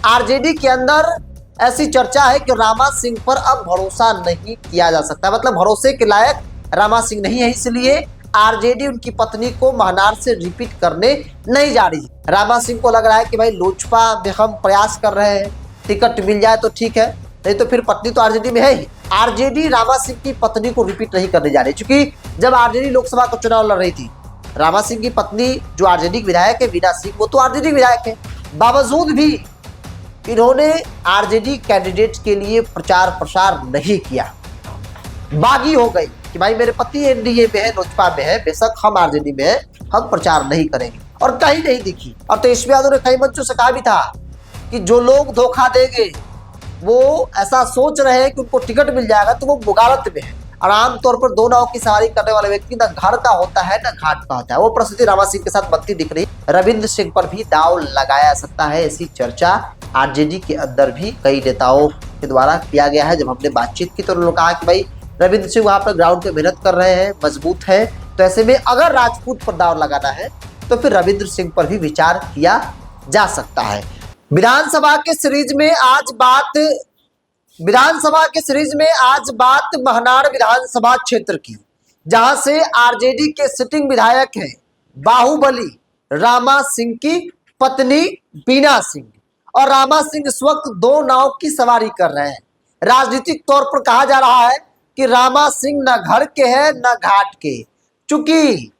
RJD के अंदर ऐसी चर्चा है कि रामा सिंह पर अब भरोसा नहीं किया जा सकता, मतलब भरोसे के लायक रामा सिंह नहीं है, इसलिए आरजेडी उनकी पत्नी को महनार से रिपीट करने नहीं जा रही है। रामा सिंह को लग रहा है कि भाई लोजपा में हम प्रयास कर रहे हैं, टिकट मिल जाए तो ठीक है, नहीं तो फिर पत्नी तो आरजेडी में है ही। आरजेडी रामा सिंह की पत्नी को रिपीट नहीं करने जा रही, क्योंकि जब आरजेडी लोकसभा का चुनाव लड़ रही थी, रामा सिंह की पत्नी जो आरजेडी की विधायक है वीणा सिंह, वो तो आरजेडी विधायक है, बावजूद भी इन्होंने आरजेडी कैंडिडेट के लिए प्रचार प्रसार नहीं किया, बागी हो गई कि भाई मेरे पति एनडीए में है, लोजपा में है, बेशक हम आरजेडी में है, हम प्रचार नहीं करेंगे, और कहीं नहीं दिखी। और तेजस्वी यादव ने कई मंचों से कहा भी था कि जो लोग धोखा देंगे वो ऐसा सोच रहे हैं कि उनको टिकट मिल जाएगा, तो वो बुगालत में है। और आमतौर पर दो नाव की सवारी करने वाले व्यक्ति ना घर का होता है ना घाट का होता है। वो परिस्थिति रामा सिंह के साथ बनती दिख रही। रविंद्र सिंह पर भी दाव लगाया सकता है, ऐसी चर्चा आरजेडी के अंदर भी कई नेताओं के द्वारा किया गया है। जब हमने बातचीत की तो उन्होंने कहा कि भाई रविंद्र सिंह वहां पर ग्राउंड पे मेहनत कर रहे हैं, मजबूत है, तो ऐसे में अगर राजपूत पर दाव लगाना है तो फिर रविंद्र सिंह पर भी विचार किया जा सकता है। विधानसभा के सीरीज में आज बात महनार विधानसभा क्षेत्र की, जहां से आरजेडी के सिटिंग विधायक हैं बाहुबली रामा सिंह की पत्नी वीणा सिंह, और रामा सिंह इस वक्त दो नाव की सवारी कर रहे हैं। राजनीतिक तौर पर कहा जा रहा है कि रामा सिंह न घर के हैं न घाट के, चूंकि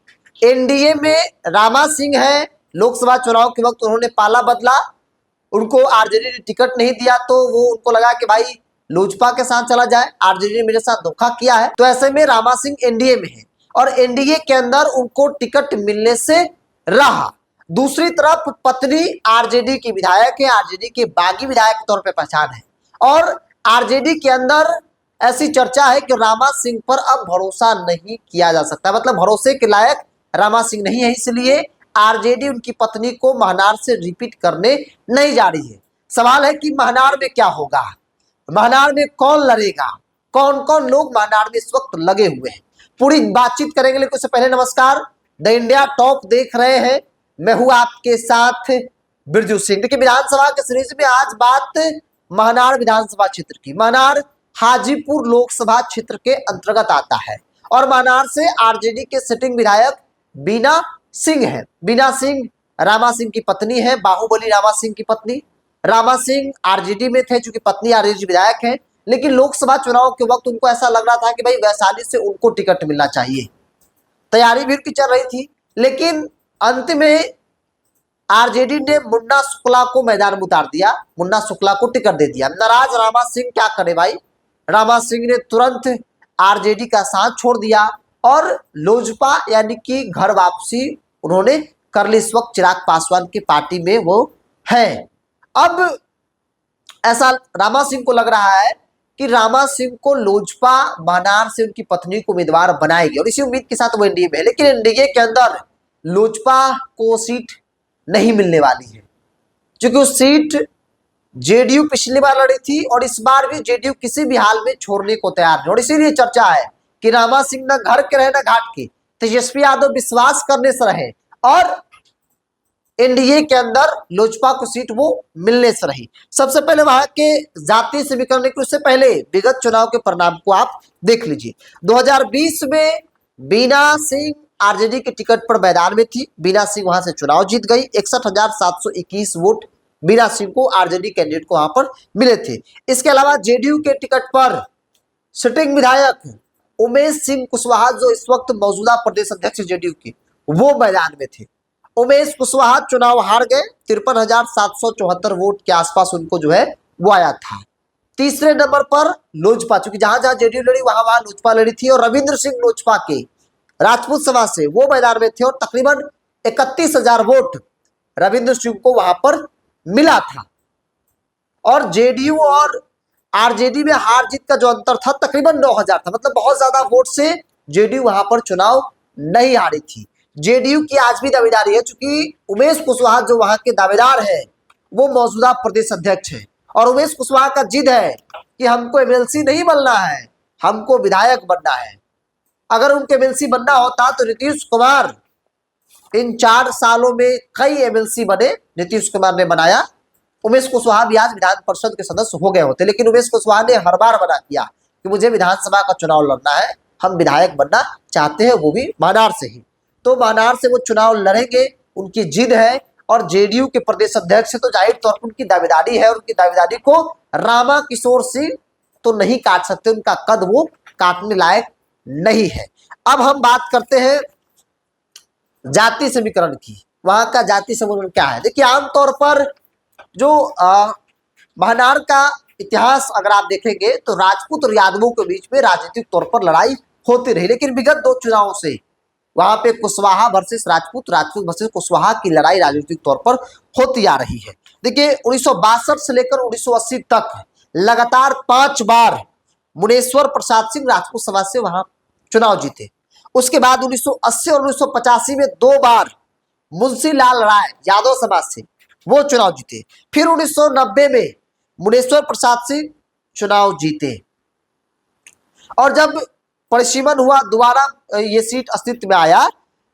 एनडीए में रामा सिंह है, लोकसभा चुनाव के वक्त उन्होंने पाला बदला, उनको आरजेडी ने टिकट नहीं दिया, तो वो उनको लगा कि भाई लोजपा के साथ चला जाए, आरजेडी ने मेरे साथ धोखा किया है, तो ऐसे में रामा सिंह एनडीए में है और एनडीए के अंदर उनको टिकट मिलने से रहा। दूसरी तरफ पत्नी आरजेडी की विधायक है, आरजेडी के बागी विधायक के तौर पर पहचान है, और आरजेडी के अंदर ऐसी चर्चा है कि रामा सिंह पर अब भरोसा नहीं किया जा सकता, मतलब भरोसे के लायक रामा सिंह नहीं है, इसलिए आरजेडी उनकी पत्नी को महनार से रिपीट करने नहीं जा रही है। सवाल है कि महनार में क्या होगा, महनार में कौन लड़ेगा, कौन कौन लोग महनार में इस वक्त लगे हुए हैं, पूरी बातचीत करेंगे। लेकिन उससे पहले नमस्कार, द इंडिया टॉप देख रहे हैं, मैं हूं आपके साथ बिरजू सिंह। देखिए विधानसभा के सीरीज में आज बात महनार विधानसभा क्षेत्र की। महनार हाजीपुर लोकसभा क्षेत्र के अंतर्गत आता है और महनार से आरजेडी के सिटिंग विधायक वीणा सिंह है। वीणा सिंह रामा सिंह की पत्नी है, बाहुबली रामा सिंह की पत्नी। रामा सिंह आरजेडी में थे चूंकि पत्नी आरजेडी विधायक है, लेकिन लोकसभा चुनाव के वक्त उनको ऐसा लग रहा था कि भाई वैशाली से उनको टिकट मिलना चाहिए, तैयारी भी उनकी चल रही थी, लेकिन अंत में आरजेडी ने मुन्ना शुक्ला को मैदान में उतार दिया, मुन्ना शुक्ला को टिकट दे दिया। नाराज रामा सिंह क्या करे भाई, रामा सिंह ने तुरंत आरजेडी का साथ छोड़ दिया और लोजपा यानी कि घर वापसी उन्होंने कर ली। इस वक्त चिराग पासवान की पार्टी में वो है। अब ऐसा रामा सिंह को लग रहा है कि रामा सिंह को लोजपा महनार से उनकी पत्नी को उम्मीदवार बनाएगी और इसी उम्मीद के साथ वो एनडीए में है, लेकिन एनडीए के अंदर लोजपा को सीट नहीं मिलने वाली है, क्योंकि उस सीट जेडीयू पिछली बार लड़ी थी और इस बार भी जेडीयू किसी भी हाल में छोड़ने को तैयार नहीं। और इसीलिए चर्चा है कि रामा सिंह न घर के रहे न घाट के, तेजस्वी यादव विश्वास करने से रहे और एनडीए के अंदर लोजपा को सीट वो मिलने से रही। सबसे पहले वहां के जातीय समीकरण के उससे पहले विगत चुनाव के परिणाम को आप देख लीजिए। 2020 में वीणा सिंह आरजेडी के टिकट पर मैदान में थी, वीणा सिंह वहां से चुनाव जीत गई। 61,721 वोट वीणा सिंह को आरजेडी कैंडिडेट को वहां पर मिले थे। इसके अलावा जेडीयू के टिकट पर सिटिंग विधायक उमेश सिंह कुशवाहा, जो इस वक्त मौजूदा प्रदेश अध्यक्ष जेडीयू के, वो मैदान में थे। उमेश कुशवाहा चुनाव हार गए, 53,774 वोट के आसपास उनको जो है वो आया था। तीसरे नंबर पर लोजपा, चूंकि जहां जहां जेडीयू लड़ी वहां वहां लोजपा लड़ी थी, और रविंद्र सिंह लोजपा के राजपूत सभा से वो मैदान में थे और तकरीबन 31,000 वोट रविंद्र सिंह को वहां पर मिला था। और जेडीयू और आरजेडी में हार जीत का जो अंतर था तकरीबन 9,000 था, मतलब बहुत ज्यादा वोट से जेडीयू वहां पर चुनाव नहीं हारी थी। जेडीयू की आज भी दावेदारी है, चूंकि उमेश कुशवाहा जो वहां के दावेदार है वो मौजूदा प्रदेश अध्यक्ष है और उमेश कुशवाहा का जिद है कि हमको एमएलसी नहीं बनना है, हमको विधायक बनना है। अगर उनके एमएलसी बनना होता तो नीतीश कुमार इन 4 सालों में कई एमएलसी बने, नीतीश कुमार ने बनाया, उमेश कुशवाहा भी आज विधान परिषद के सदस्य हो गए होते, लेकिन उमेश कुशवाहा ने हर बार मना किया कि मुझे विधानसभा का चुनाव लड़ना है, हम विधायक बनना चाहते हैं, वो भी मानार से ही। तो मानार से वो चुनाव लड़ेंगे, उनकी जिद है, और जेडीयू के प्रदेश अध्यक्ष से तो जाहिर तौर पर उनकी दावेदारी है, उनकी दावेदारी को रामा किशोर सिंह तो नहीं काट सकते, उनका कद वो काटने लायक नहीं है। अब हम बात करते हैं जाति समीकरण की, वहां का जाति समीकरण क्या है। देखिए, आमतौर पर जो महनार का इतिहास अगर आप देखेंगे तो राजपूत और यादवों के बीच में राजनीतिक तौर पर लड़ाई होती रही, लेकिन विगत 2 चुनावों से वहां पे कुशवाहा वर्सेस राजपूत, राजपूत वर्सेस कुशवाहा की लड़ाई राजनीतिक तौर पर होती आ रही है। देखिए, 1962 से लेकर 1980 तक लगातार 5 बार मुनेश्वर प्रसाद सिंह राजपूत समाज से वहां चुनाव जीते। उसके बाद 1980 और 1985 में 2 बार मुंशी लाल राय यादव समाज से वो चुनाव जीते। फिर 1990 में मुनेश्वर प्रसाद सिंह चुनाव जीते, और जब परिसीमन हुआ, दोबारा ये सीट अस्तित्व में आया,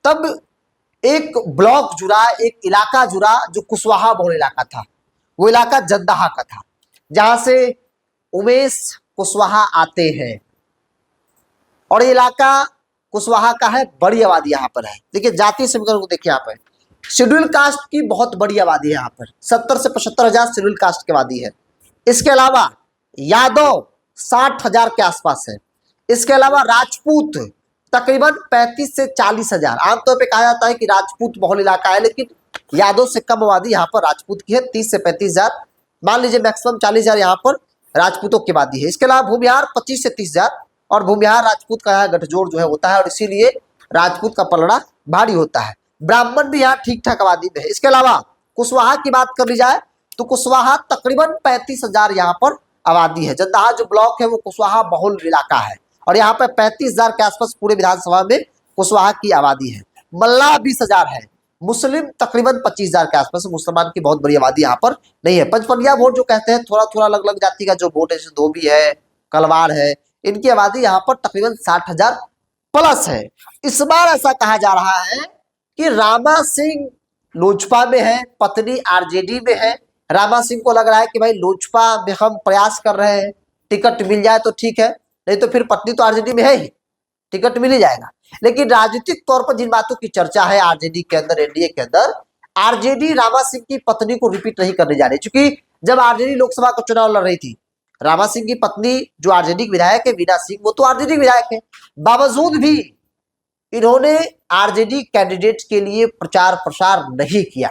तब एक ब्लॉक जुड़ा, एक इलाका जुड़ा जो कुशवाहा बहुल इलाका था। वो इलाका जंदाहा का था, जहां से उमेश कुशवाहा आते हैं, और ये इलाका कुशवाहा का है, बड़ी आबादी यहाँ पर है। देखिए, जातीय समीकरण को देखिए, यहाँ पर शेड्यूल कास्ट की बहुत बड़ी आबादी है, यहाँ पर 70 से 75 हजार शेड्यूल कास्ट की आबादी है। इसके अलावा यादव 60 हजार के आसपास है। इसके अलावा राजपूत तकरीबन 35 से 40 हजार। आमतौर पे कहा जाता है कि राजपूत बहुल इलाका है, लेकिन यादव से कम आबादी यहाँ पर राजपूत की है, 30 से 35 हजार, मान लीजिए मैक्सिमम 40 हजार यहाँ पर राजपूतों की आबादी है। इसके अलावा भूमिहार 25 से 30 हजार, और भूमिहार राजपूत का यहाँ गठजोड़ जो है होता है, और इसीलिए राजपूत का पलड़ा भारी होता है। ब्राह्मण भी यहाँ ठीक ठाक आबादी में है। इसके अलावा कुशवाहा की बात कर ली जाए तो कुशवाहा तकरीबन 35 हजार यहाँ पर आबादी है। जंदाहा जो ब्लॉक है वो कुशवाहा बहुल इलाका है, और यहाँ पर 35 हजार के आसपास पूरे विधानसभा में कुशवाहा की आबादी है। मल्लाह 20 हजार है। मुस्लिम तकरीबन 25 हजार के आसपास, मुसलमान की बहुत बड़ी आबादी यहाँ पर नहीं है। पंचपनिया वोट जो कहते हैं, थोड़ा थोड़ा अलग अलग जाति का जो वोट है, जैसे धोबी है, कलवार है, इनकी आबादी यहाँ पर तकरीबन 60 हजार प्लस है। इस बार ऐसा कहा जा रहा है कि रामा सिंह लोजपा में है, पत्नी आरजेडी में है। रामा सिंह को लग रहा है कि भाई लोजपा में हम प्रयास कर रहे हैं, टिकट मिल जाए तो ठीक है, नहीं तो फिर पत्नी तो आरजेडी में है ही, टिकट मिल ही जाएगा। लेकिन राजनीतिक तौर पर जिन बातों की चर्चा है आरजेडी के अंदर, एनडीए के अंदर, आरजेडी रामा सिंह की पत्नी को रिपीट नहीं करने जा रही। क्योंकि जब आरजेडी लोकसभा का चुनाव लड़ रही थी, रामा सिंह की पत्नी जो आरजेडी विधायक है वीणा सिंह, वो तो आरजेडी विधायक है, बावजूद भी इन्होंने आरजेडी कैंडिडेट के लिए प्रचार प्रसार नहीं किया।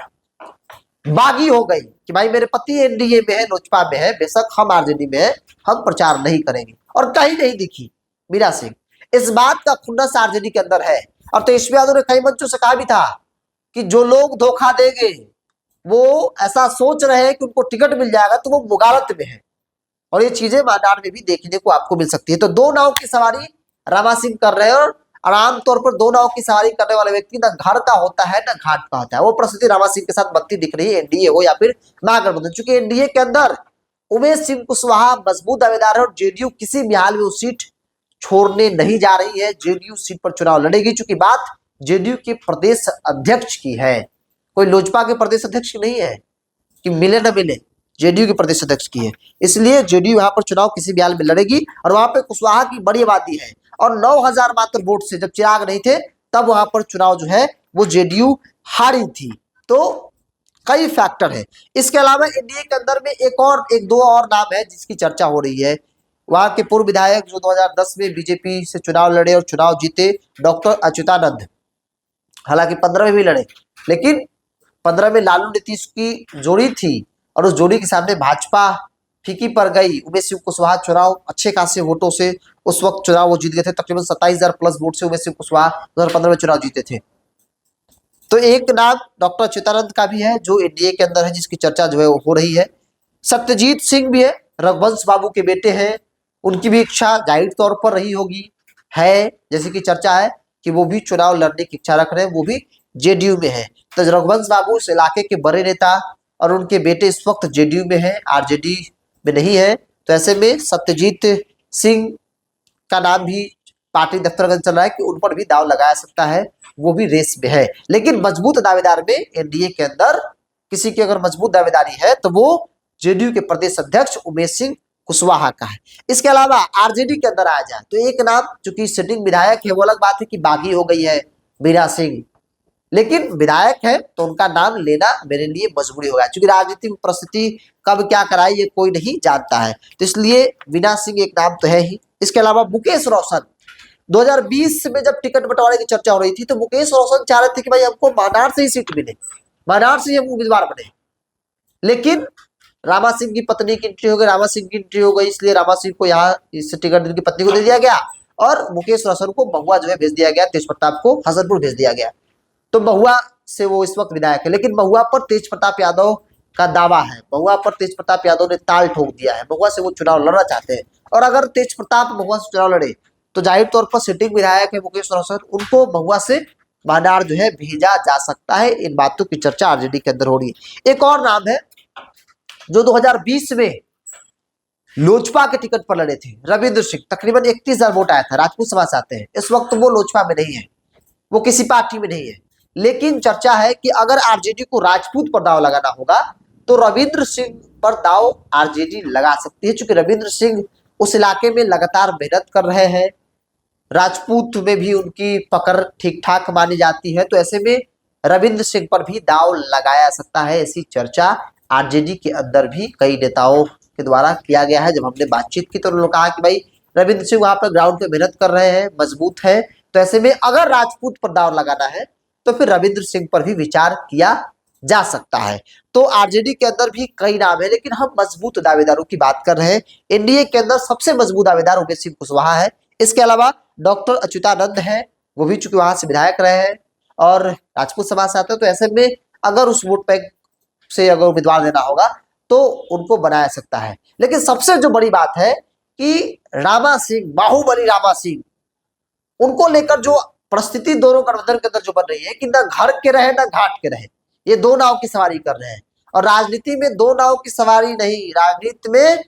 बागी हो गई कि भाई मेरे पति एनडीए में है, लोजपा में है, बेशक हम आरजेडी में है, हम प्रचार नहीं करेंगे। और कहीं नहीं दिखी मीरा सिंह। इस बात का खुन्नस आरजेडी के अंदर है। और तेजस्वी यादव ने कई मंचों से कहा भी था कि जो लोग धोखा देंगे, वो ऐसा सोच रहे हैं कि उनको टिकट मिल जाएगा, तो वो मुगालत में है। और ये चीजें मानार में भी देखने को आपको मिल सकती है। तो 2 नाव की सवारी रामा सिंह कर रहे हैं, और आमतौर पर 2 नाव की सवारी करने वाले व्यक्ति ना घर का होता है ना घाट का होता है। वो परिस्थिति रामा सिंह के साथ बनती दिख रही है, एनडीए हो या फिर महागठबंधन। चूंकि एनडीए के अंदर उमेश सिंह कुशवाहा मजबूत दावेदार है, और जेडीयू किसी भी हाल में वो सीट छोड़ने नहीं जा रही है। जेडीयू सीट पर चुनाव लड़ेगी, चूंकि बात जेडीयू के प्रदेश अध्यक्ष की है, कोई लोजपा के प्रदेश अध्यक्ष की नहीं है कि मिले न मिले, जेडीयू के प्रदेश अध्यक्ष की है। इसलिए जेडीयू यहाँ पर चुनाव किसी भी हाल में लड़ेगी। और वहां पे कुशवाहा की बड़ी आबादी है, और 9000 मात्र वोट से, जब चिराग नहीं थे तब वहां पर चुनाव जो है वो जेडीयू हारी थी। तो कई फैक्टर है। इसके अलावा एनडीए के अंदर में एक दो और नाम है जिसकी चर्चा हो रही है। वहां के पूर्व विधायक जो 2010 में बीजेपी से चुनाव लड़े और चुनाव जीते, डॉक्टर अच्युतानंद, हालांकि 15 में भी लड़े, लेकिन 15 में लालू नीतीश की जोड़ी थी, और उस जोड़ी के सामने भाजपा फीकी पड़ गई। उमेश सिंह कुशवाहा चुनाव अच्छे खासे वोटों से उस वक्त चुनाव वो जीत गए थे, तकरीबन 27,000 प्लस वोट से उमेश सिंह कुशवाहा 2015 में चुनाव जीते थे। तो एक नाम डॉक्टर अच्युतानंद का भी है जो एनडीए के अंदर है, जिसकी चर्चा जो है वो हो रही है। सत्यजीत सिंह भी है, रघुवंश बाबू के बेटे हैं, उनकी भी इच्छा जाहिर तौर पर रही होगी, है जैसे कि चर्चा है कि वो भी चुनाव लड़ने की इच्छा रख रहे हैं, वो भी जेडीयू में है। तो रघुवंश बाबू इस इलाके के बड़े नेता, और उनके बेटे इस वक्त जेडीयू में है, आरजेडी में नहीं है। तो ऐसे में सत्यजीत सिंह का नाम भी पार्टी दफ्तर चल रहा है कि उन पर भी दाव लगाया सकता है, वो भी रेस में है। लेकिन मजबूत दावेदार में एनडीए के अंदर किसी की अगर मजबूत दावेदारी है तो वो जेडीयू के प्रदेश अध्यक्ष उमेश सिंह कुशवाहा का है। इसके अलावा आरजेडी के अंदर आया जाए तो एक नाम चूंकि सिटिंग विधायक है, वो अलग बात है कि बागी हो गई है वीणा सिंह, लेकिन विधायक है तो उनका नाम लेना मेरे लिए मजबूरी होगा, क्योंकि राजनीतिक में परिस्थिति कब क्या कराई ये कोई नहीं जानता है, तो इसलिए वीणा सिंह एक नाम तो है ही। इसके अलावा मुकेश रोशन 2020 में जब टिकट बंटवारे की चर्चा हो रही थी तो मुकेश रोशन चाह रहे थे कि भाई हमको मानार से ही सीट मिले, मानार से ही हम उम्मीदवार बने, लेकिन रामा सिंह की पत्नी की एंट्री हो गई, रामा सिंह की एंट्री हो गई, इसलिए रामा सिंह को यहाँ इस टिकट उनकी पत्नी को दे दिया गया और मुकेश रोशन को महुआ जो है भेज दिया गया, तेज प्रताप को हसनपुर भेज दिया गया। तो महुआ से वो इस वक्त विधायक है, लेकिन महुआ पर तेज प्रताप यादव का दावा है, महुआ पर तेज प्रताप यादव ने ताल ठोक दिया है, महुआ से वो चुनाव लड़ना चाहते हैं और अगर तेज प्रताप महुआ से चुनाव लड़े तो जाहिर तौर पर सिटिंग विधायक है मुकेश रोशन, उनको महुआ से मानार जो है भेजा जा सकता है। इन बातों की चर्चा आरजेडी के अंदर हो रही है। एक और नाम है जो 2020 में लोजपा के टिकट पर लड़े थे, रविंद्र सिंह, तकरीबन 31,000 वोट आया था, राजपूत समाज से आते हैं। इस वक्त वो लोजपा में नहीं है, वो किसी पार्टी में नहीं है, लेकिन चर्चा है कि अगर आरजेडी को राजपूत पर दाव लगाना होगा तो रविंद्र सिंह पर दाव आरजेडी लगा सकती है, क्योंकि रविंद्र सिंह उस इलाके में लगातार मेहनत कर रहे हैं, राजपूत में भी उनकी पकड़ ठीक ठाक मानी जाती है, तो ऐसे में रविंद्र सिंह पर भी दाव लगाया सकता है। ऐसी चर्चा आरजेडी के अंदर भी कई नेताओं के द्वारा किया गया है। जब हमने बातचीत की तो उन्होंने कहा कि भाई रविंद्र सिंह वहां पर ग्राउंड पे मेहनत कर रहे हैं, मजबूत है, तो ऐसे में अगर राजपूत पर दाव लगाना है तो फिर रविंद्र सिंह पर भी विचार किया जा सकता है। तो आरजेडी के अंदर भी कई नाम है, लेकिन हम मजबूत दावेदारों की बात कर रहे हैं। एनडीए के अंदर सबसे मजबूत दावेदार उमेश सिंह कुशवाहा है। इसके अलावा डॉक्टर अच्युतानंद है, वो भी चूंकि वहां से विधायक रहे हैं और राजपूत समाज से आते हैं, तो ऐसे में अगर उस वोट बैंक से अगर उम्मीदवार देना होगा तो उनको बनाया सकता है। लेकिन सबसे जो बड़ी बात है कि रामा सिंह, बाहुबली रामा सिंह, उनको लेकर जो परिस्थिति दोनों गठबंधन के अंदर जो बन रही है कि ना घर के रहे ना घाट के रहे, ये दो नाव की सवारी कर रहे हैं। और राजनीति में दो नाव की सवारी नहीं, राजनीति में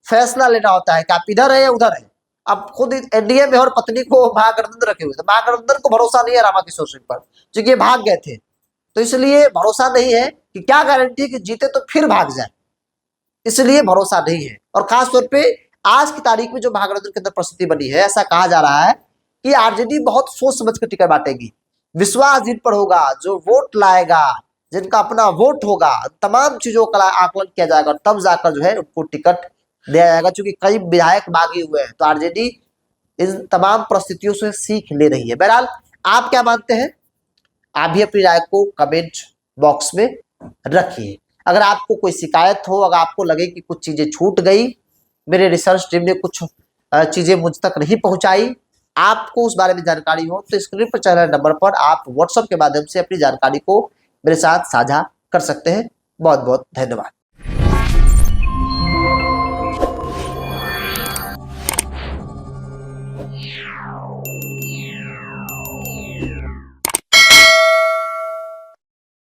फैसला लेना होता है कि आप इधर है या उधर है। अब खुद एनडीए में और पत्नी को महागठबंधन रखे हुए थे, महागठबंधन को भरोसा नहीं है रामा किशोर सिंह पर, क्योंकि ये भाग गए थे, तो इसलिए भरोसा नहीं है कि क्या गारंटी कि जीते तो फिर भाग जाए, इसलिए भरोसा नहीं है। और खासतौर पे आज की तारीख में जो महागठबंधन के अंदर परिस्थिति बनी है, ऐसा कहा जा रहा है कि आरजेडी बहुत सोच समझ कर टिकट बांटेगी, विश्वास जिन पर होगा, जो वोट लाएगा, जिनका अपना वोट होगा, तमाम चीजों का आकलन किया जाएगा, तब जाकर जो है उनको टिकट दिया जाएगा। क्योंकि कई विधायक बागी हुए हैं, तो आरजेडी इन तमाम परिस्थितियों से सीख ले रही है। बहरहाल आप क्या मानते हैं, आप भी अपनी राय को कमेंट बॉक्स में रखिए। अगर आपको कोई शिकायत हो, अगर आपको लगे कि कुछ चीजें छूट गई, मेरे रिसर्च टीम ने कुछ चीजें मुझ तक नहीं पहुंचाई, आपको उस बारे में जानकारी हो, तो स्क्रीन पर चल रहे नंबर पर आप व्हाट्सएप के माध्यम से अपनी जानकारी को मेरे साथ साझा कर सकते हैं। बहुत बहुत धन्यवाद। Yeah.